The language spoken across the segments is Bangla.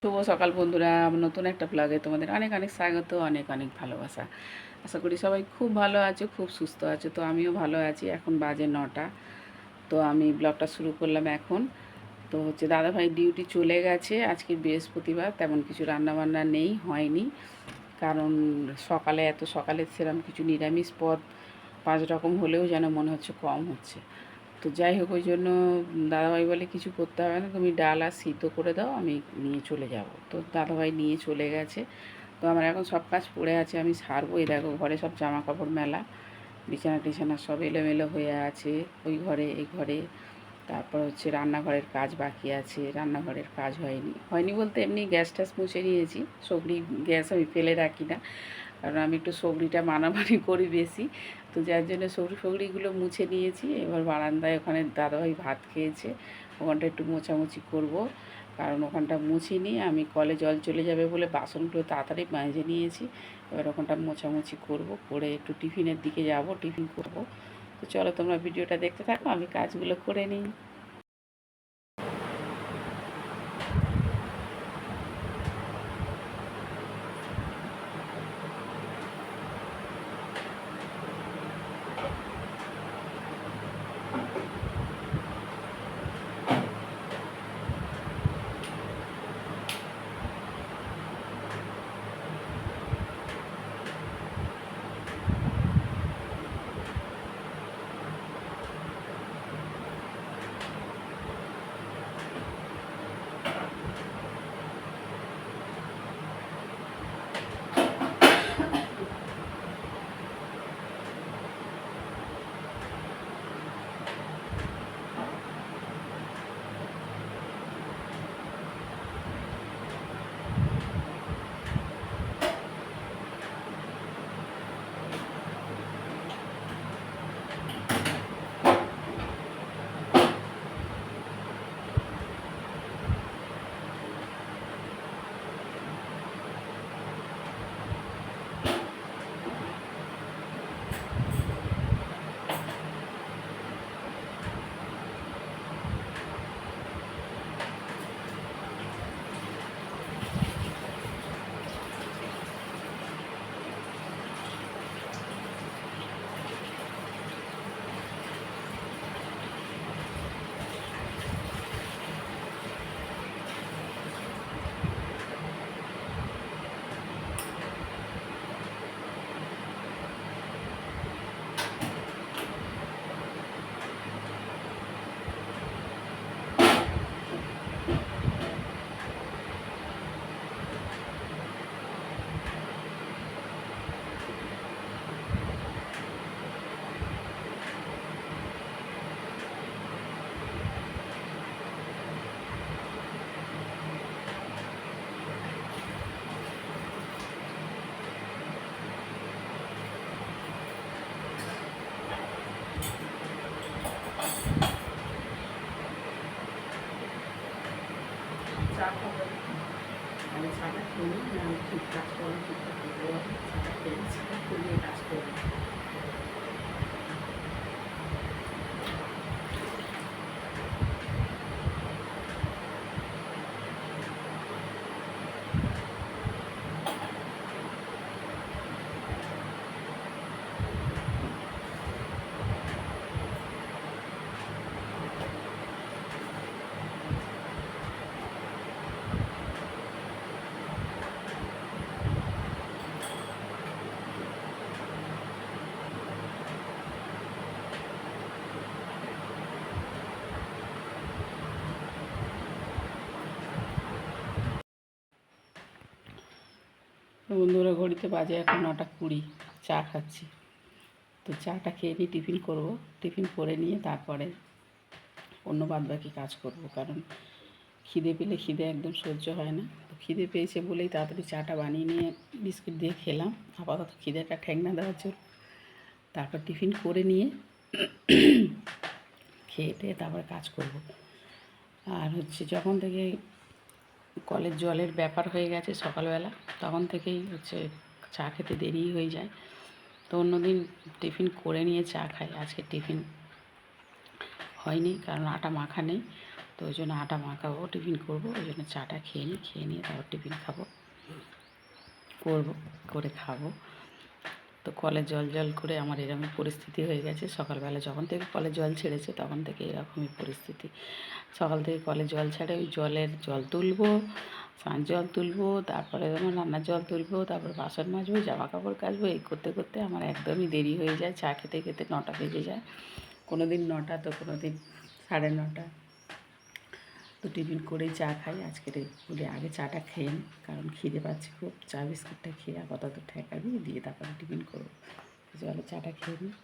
শুভ সকাল বন্ধুরা, নতুন একটা ব্লগে তোমাদের অনেক অনেক স্বাগত, অনেক অনেক ভালোবাসা। আশা করি সবাই খুব ভালো আছে, খুব সুস্থ আছে। তো আমিও ভালো আছি। এখন বাজে 9টা। তো আমি ব্লগটা শুরু করলাম এখন। তো দাদাভাই ডিউটি চলে গেছে। আজকে বৃহস্পতিবার, তেমন কিছু রান্নাবান্না নেই, হয়নি। কারণ এত সকালে সেরকম কিছু নিরামিষ পদ 5 রকম হলেও যেন মনে হচ্ছে কম হচ্ছে। তো যাই হোক, ওই জন্য দাদাভাই বলে কিছু করতে হবে না, তুমি ডাল আর সিদ্ধ করে দাও, আমি নিয়ে চলে যাব। তো দাদাভাই নিয়ে চলে গেছে। তো আমার এখন সব কাজ পড়ে আছে, আমি সারবো। এই দেখো, ঘরে সব জামা কাপড় মেলা, বিছানা টিছানা সব এলোমেলো হয়ে আছে, ওই ঘরে এই ঘরে। তারপর রান্নাঘরের কাজ বাকি আছে, রান্নাঘরের কাজ হয়নি হয়নি বলতে এমনি গ্যাস ট্যাস মুছে নিয়েছি। সবরি গ্যাস আমি ফেলে রাখি না, কারণ আমি একটু সবরিটা মানামানি করি বেশি। তো যার জন্য সবরিগুলো মুছে নিয়েছি। এবার বারান্দায় ওখানে দাদাভাই ভাত খেয়েছে, ওখানটা একটু মোছামুছি করব। কারণ ওখানটা মুছিনি, আমি কলে জল চলে যাবে বলে বাসনগুলো তাড়াতাড়ি মেজে নিয়েছি। এবার ওখানটা মোছামুছি করব, করে একটু টিফিনের দিকে যাব, টিফিন করব। তো চলো তোমরা ভিডিওটা দেখতে থাকো, আমি কাজগুলো করে নিই। চা খাবো, আমি চাটা খেয়ে নিই, আমি ঠিক কাজ করবো, ঠিকঠাক করবো। চাটা খেয়ে চাটা খেয়ে কাজ করবো। বন্ধুরা, ঘড়িতে বাজে এখন 9টা 20, চা খাচ্ছি। তো চাটা খেয়ে নিয়ে টিফিন করব, টিফিন করে নিয়ে তারপরে অন্য বাদবাকি কাজ করব। কারণ খিদে পেলে খিদে একদম সহ্য হয় না। তো খিদে পেয়েছে বলেই তাড়াতাড়ি চাটা বানিয়ে নিয়ে বিস্কুট দিয়ে খেলাম, আপাতত খিদেটা ঠেকনা দেওয়ার জন্য। তারপর টিফিন করে নিয়ে খেয়ে টেয়ে তারপর কাজ করব। আর যখন থেকে কলের জলের ব্যাপার হয়ে গেছে সকালবেলা, তখন থেকেই চা খেতে দেরি হয়ে যায়। তো অন্যদিন টিফিন করে নিয়ে চা খাই, আজকে টিফিন হয়নি কারণ আটা মাখা নেই। তো ওই জন্য আটা মাখাবো, টিফিন করবো, ওই জন্য চাটা খেয়ে নিই, খেয়ে নিয়ে তারপর টিফিন করে খাবো। তো কলে জল জল করে আমার এরকমই পরিস্থিতি হয়ে গেছে। সকালবেলা যখন থেকে কলে জল ছেড়েছে তখন থেকে এরকমই পরিস্থিতি। সকাল থেকে কলে জল ছাড়ে, ওই জল তুলবো, স্নান জল তুলবো, তারপরে যেমন রান্নার জল তুলবো, তারপর বাসন মাজবো, জামা কাপড় কাচবো, এই করতে করতে আমার একদমই দেরি হয়ে যায়। চা খেতে খেতে 9টা বেজে যায়, কোনো দিন 9টা, তো কোনো দিন 9:30। তো টিফিন করেই চা খাই। আজকের বলে আগে চাটা খেয়ে নিই, কারণ খিদে পাচ্ছে খুব। চা বিস্কুটটা খেয়ে আপাতত ঠেকা দিয়ে তারপরে টিফিন করবো। চলো চাটা খেয়ে নিই।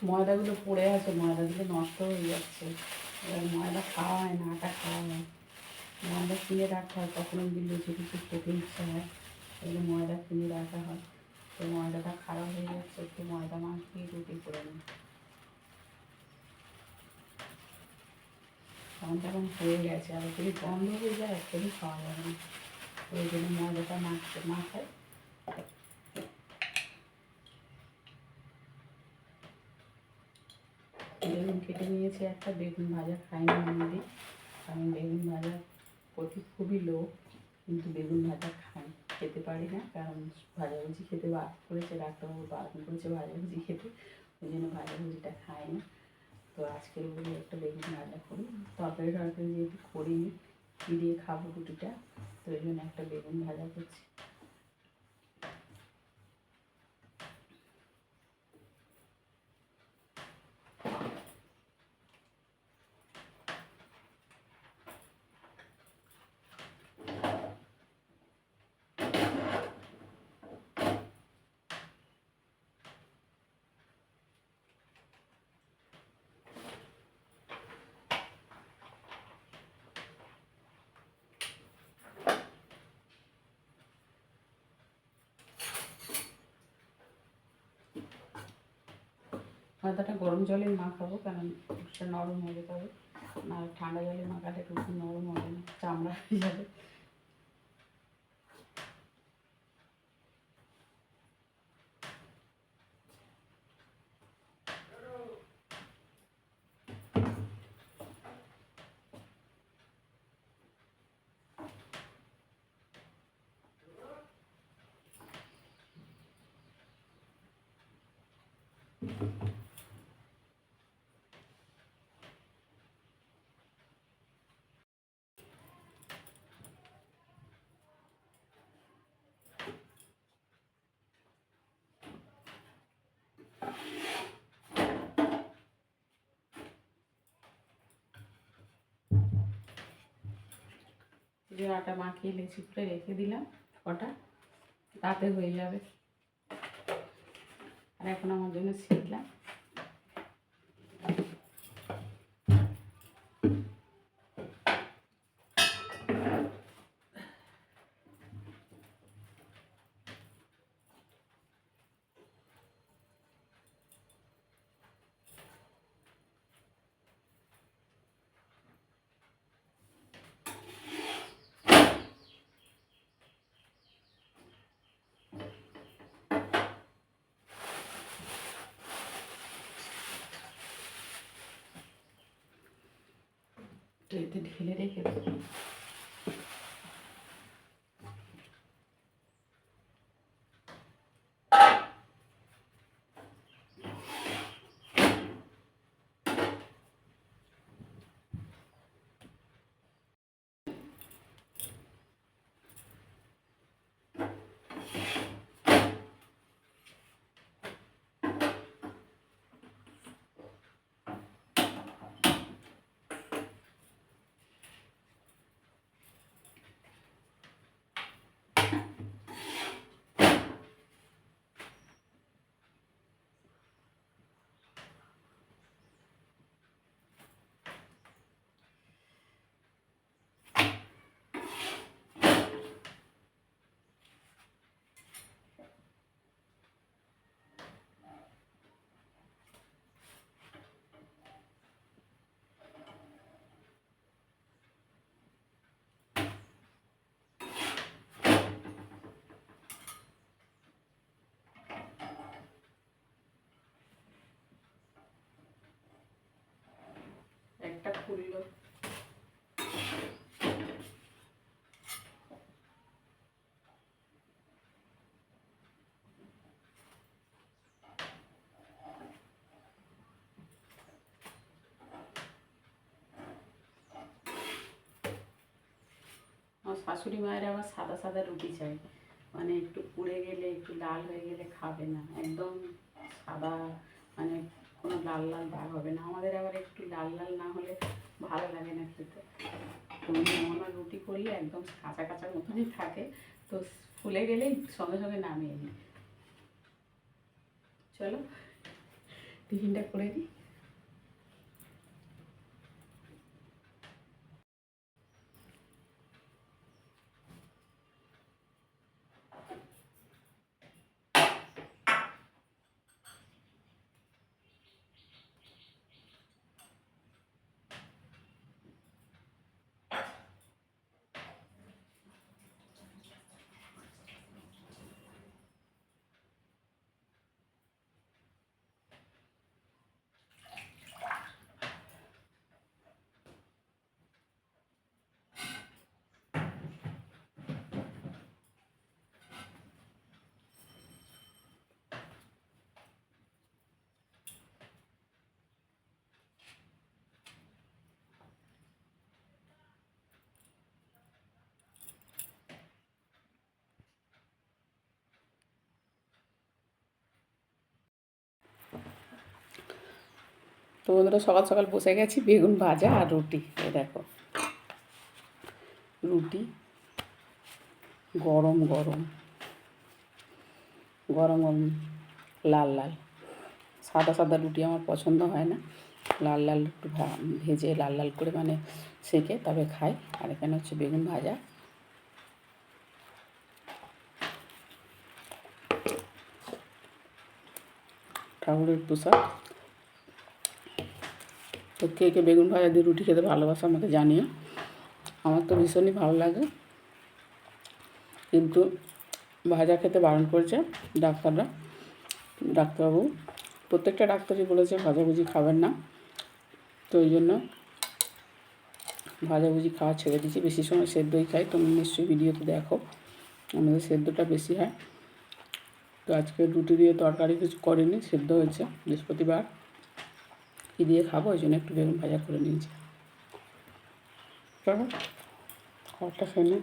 ময়দাগুলো পড়ে আছে, ময়দাগুলো নষ্ট হয়ে যাচ্ছে। এবার ময়দা খাওয়া হয় না, আটা খাওয়া হয়। ময়দা কিনে রাখা হয়, কখনো যদি লুচি টুচি খেতে ইচ্ছা হয় তাহলে ময়দা কিনে রাখা হয়। তো ময়দাটা খারাপ হয়ে যাচ্ছে, একটু ময়দা মাখিয়ে রুটি করে নিই। তখন হয়ে গেছে, আর যদি বন্ধ হয়ে যায় একদমই খাওয়া যাবে না। ওই জন্য ময়দাটা মাখায়। বেগুন কেটে নিয়েছি একটা, বেগুন ভাজা খাইনি অনেকদিন, কারণ বেগুন ভাজার প্রতি খুবই লোভ, কিন্তু বেগুন ভাজা খেতে পারি না, কারণ ভাজাভুজি খেতে বারণ করেছে, ডাক্তারবাবু বারণ করেছে ভাজাভুজি খেতে, ওই জন্য ভাজাভুজিটা খাই না। তো আজকের বলি একটা বেগুন ভাজা করি, তরকারি যেহেতু করিনি, কী দিয়ে খাবো রুটিটা, তো ওই জন্য একটা বেগুন ভাজা করছি। ময়দাটা গরম জলে মাখাবো, কারণ সেটা নরম হয়ে যেতে হবে, না ঠান্ডা জলে মাখালে রুটি নরম হবে না, চামড়া হয়ে যাবে। যে আটা মাখিয়ে লেচি করে রেখে দিলাম কটা, তাতে হয়ে যাবে। আর এখন আমার জন্য শিখলাম। ট্রেতে ঢেলে রেখে দেবো। একটা খুললো। আমার শাশুড়ি মায়ের আবার সাদা সাদা রুটি চাই, মানে একটু পুড়ে গেলে একটু লাল হয়ে গেলে খাবে না, একদম সাদা, মানে কোনো লাল লাল দাগ হবে না। আমাদের আবার একটু লাল লাল না হলে ভালো লাগে না খেতে। তুমি আমার রুটি করলে একদম কাঁচা কাঁচা মতনই থাকে, তো ফুলে গেলেই সঙ্গে সঙ্গে নামিয়ে নিই। চলো টিফিনটা করে দিই। তো বন্ধুরা সকাল সকাল বসে গেছি বেগুন ভাজা আর রুটি। এই দেখো রুটি গরম গরম গরম গরম লাল লাল। সাদা সাদা রুটি আমার পছন্দ হয় না, লাল লাল একটু ভেজে লাল লাল করে মানে সেঁকে তবে খাই। আর এখানে হচ্ছে বেগুন ভাজা। ঠাকুরের প্রসাদ। তো কে কে বেগুন ভাজা দিয়ে রুটি খেতে ভালোবাসে আমাকে জানিও। আমার তো ভীষণই ভালো লাগে, কিন্তু ভাজা খেতে বারণ করেছে ডাক্তাররা। ডাক্তারবাবু প্রত্যেকটা ডাক্তারই বলেছে ভাজাভুজি খাবেন না, তো ওই জন্য ভাজাভুজি খাওয়া ছেড়ে দিয়েছি। বেশি সময় সেদ্ধই খাই, তুমি নিশ্চয়ই ভিডিওতে দেখো আমাদের সেদ্ধটা বেশি হয়। তো আজকে রুটি দিয়ে তরকারি কিছু করিনি, সেদ্ধ হয়েছে। বৃহস্পতিবার কী দিয়ে খাবো, ওই জন্য একটু বেগুন ভাজা করে নিয়েছি। চলো খাবারটা খেয়ে নিই।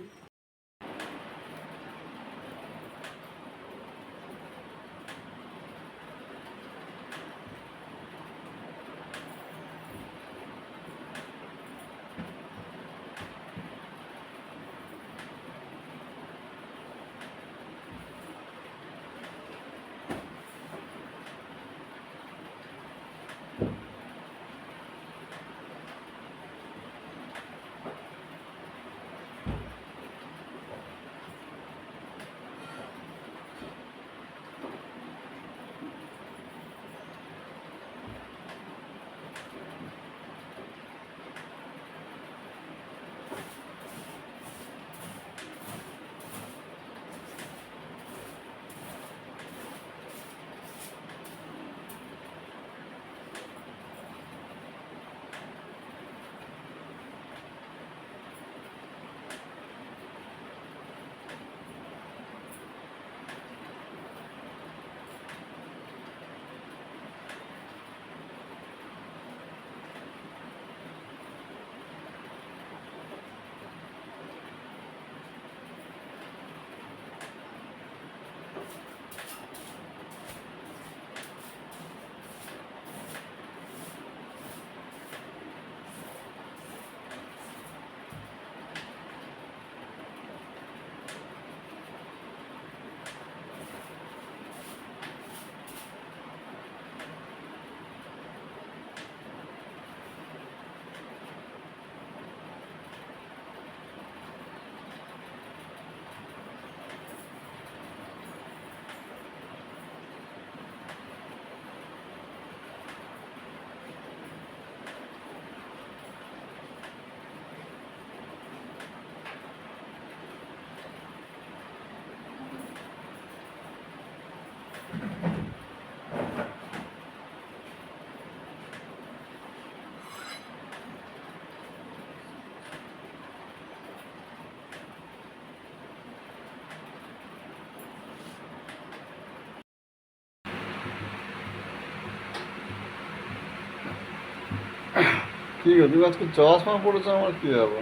কি গো তুমি আজকে চশমা পড়েছো, আমার কি হবে?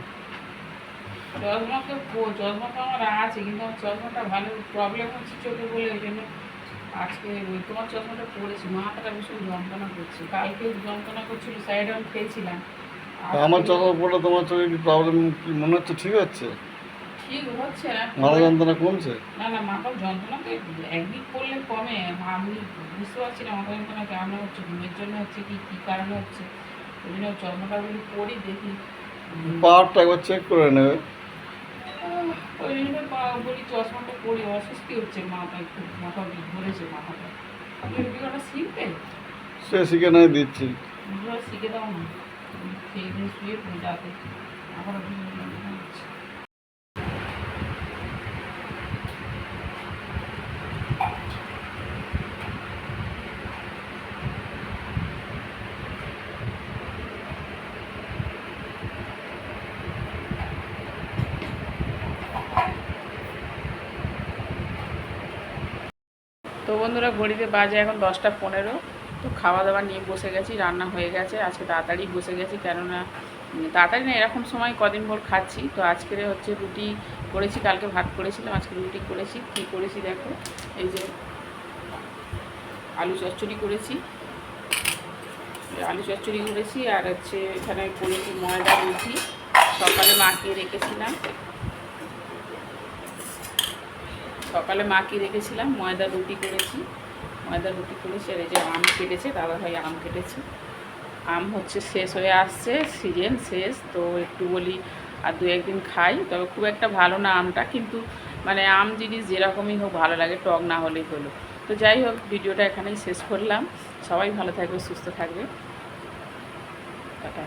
চশমা তো আমার আছে, কিন্তু আমার চশমাটা ভালো প্রবলেম হচ্ছে চোখে বলে ওই জন্য আজকে ওই তোমার চশমাটা পড়েছি, মাথাটা ভীষণ যন্ত্রণা করছে, কালকে যন্ত্রণা করছিল, সাইড অন খেয়েছিলাম। তা আমার আজকে চশমা পড়লে তোমার চোখে কি প্রবলেম, কি মনে হচ্ছে ঠিক হচ্ছে? ঠিক হচ্ছে না মাথা খুব যন্ত্রণা কমছে? না না, মাথার যন্ত্রণা তো একদিন করলে কমে, আমি বুঝতে পারছি না মাথা যন্ত্রণা কেন হচ্ছে, ঘুমের জন্য হচ্ছে কি কী কারণে হচ্ছে। ওই জন্য চশমাটা বলি পড়ি দেখি। পাওয়ারটা একবার চেক করে নেবে। ওই জন্য বলি চশমাটা পরি, অস্বস্তি হচ্ছে, মাথায় খুব মাথা ধরেছে মাথাটা। আপনি রুটি কটা শিখবে? সে শিখে নাই দিচ্ছি। রুটি শিখে দাও না, সেই দিন শুয়ে পড়ি রাতে, আবার হচ্ছে। তো বন্ধুরা, ঘড়িতে বাজে এখন 10টা 15। তো খাওয়া দাওয়া নিয়ে বসে গেছি, রান্না হয়ে গেছে। আজকে তাড়াতাড়ি বসে গেছি, কেননা তাড়াতাড়ি না, এরকম সময় কদিন ভোর খাচ্ছি। তো আজকে হচ্ছে রুটি করেছি, কালকে ভাত করেছিলাম, আজকে রুটি করেছি। কী করেছি দেখো, এই যে আলু চচ্চড়ি করেছি, আলু চচ্চড়ি করেছি, আর হচ্ছে এখানে করেছি ময়দা রুটি, সকালে মাখিয়ে রেখেছিলাম, ময়দা রুটি করেছি, আর এই যে আম কেটেছে, দাদাভাই আম কেটেছে। আম হচ্ছে শেষ হয়ে আসছে, সিজন শেষ, তো একটু বলি আর 2-1 দিন খাই, তবে খুব একটা ভালো না আমটা, কিন্তু মানে আম জিনিস যেরকমই হোক ভালো লাগে, টক না হলেই হলো। তো যাই হোক, ভিডিওটা এখানেই শেষ করলাম। সবাই ভালো থাকবে, সুস্থ থাকবে, টাটা।